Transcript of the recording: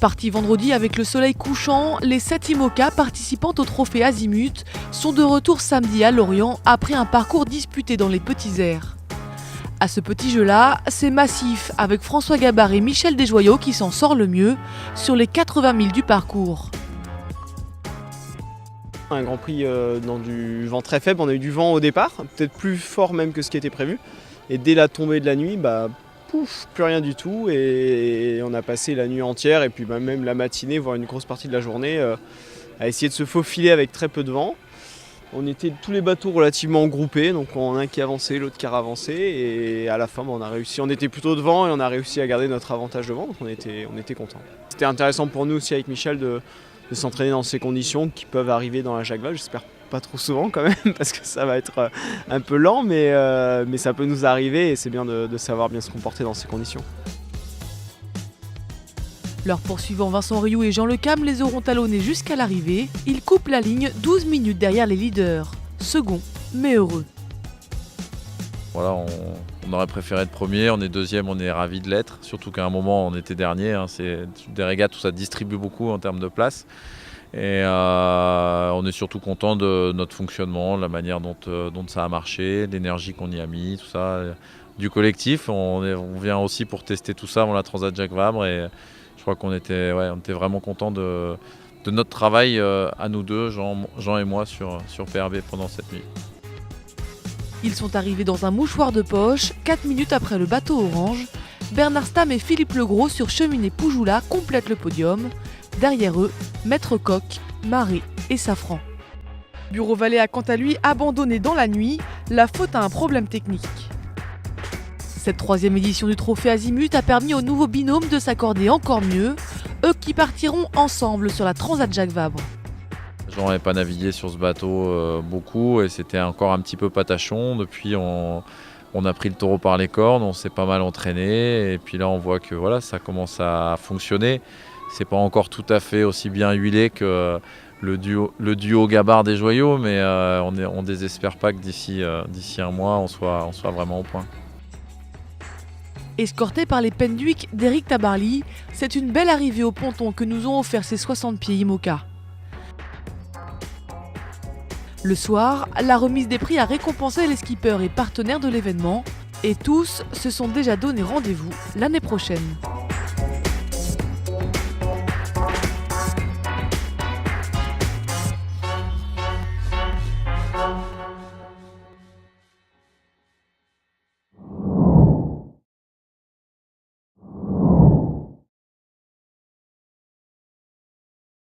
Partis vendredi avec le soleil couchant, les 7 IMOCA participant au trophée Azimut sont de retour samedi à Lorient après un parcours disputé dans les petits airs. À ce petit jeu-là, c'est massif avec François Gabard et Michel Desjoyaux qui s'en sort le mieux sur les 80 000 du parcours. Un Grand Prix dans du vent très faible, on a eu du vent au départ, peut-être plus fort même que ce qui était prévu. Et dès la tombée de la nuit, plus rien du tout. Et on a passé la nuit entière et puis même la matinée, voire une grosse partie de la journée, à essayer de se faufiler avec très peu de vent. On était tous les bateaux relativement groupés, donc on a un qui avançait, l'autre qui avancé. Et à la fin, on a réussi. On était plutôt devant et on a réussi à garder notre avantage devant, donc on était contents. C'était intéressant pour nous aussi avec Michel de s'entraîner dans ces conditions qui peuvent arriver dans la Jacques Vabre. J'espère pas trop souvent quand même parce que ça va être un peu lent, mais ça peut nous arriver et c'est bien de savoir bien se comporter dans ces conditions. Leurs poursuivants Vincent Rioux et Jean Lecam les auront talonnés jusqu'à l'arrivée. Ils coupent la ligne 12 minutes derrière les leaders. Second, mais heureux. Voilà, on aurait préféré être premier, on est deuxième, on est ravis de l'être. Surtout qu'à un moment, on était dernier. C'est des régates où ça distribue beaucoup en termes de place. Et on est surtout content de notre fonctionnement, la manière dont ça a marché, l'énergie qu'on y a mis, tout ça. Du collectif, on vient aussi pour tester tout ça avant la Transat Jacques Vabre. Et je crois qu'on était vraiment contents de notre travail à nous deux, Jean et moi, sur PRB pendant cette nuit. Ils sont arrivés dans un mouchoir de poche, 4 minutes après le bateau orange. Bernard Stam et Philippe Legros sur Cheminée Poujoula complètent le podium. Derrière eux, Maître Coq, Marée et Safran. Bureau Vallée a quant à lui abandonné dans la nuit, la faute à un problème technique. Cette 3e édition du trophée Azimut a permis au nouveau binôme de s'accorder encore mieux, eux qui partiront ensemble sur la Transat Jacques Vabre. Jean n'avait pas navigué sur ce bateau beaucoup et c'était encore un petit peu patachon. Depuis, on a pris le taureau par les cornes, on s'est pas mal entraîné et puis là on voit que voilà, ça commence à fonctionner. C'est pas encore tout à fait aussi bien huilé que le duo Gabard Desjoyaux, mais on désespère pas que d'ici un mois on soit vraiment au point. Escorté par les Penduic d'Éric Tabarly, c'est une belle arrivée au ponton que nous ont offert ces 60 pieds IMOCA. Le soir, la remise des prix a récompensé les skippers et partenaires de l'événement, et tous se sont déjà donné rendez-vous l'année prochaine.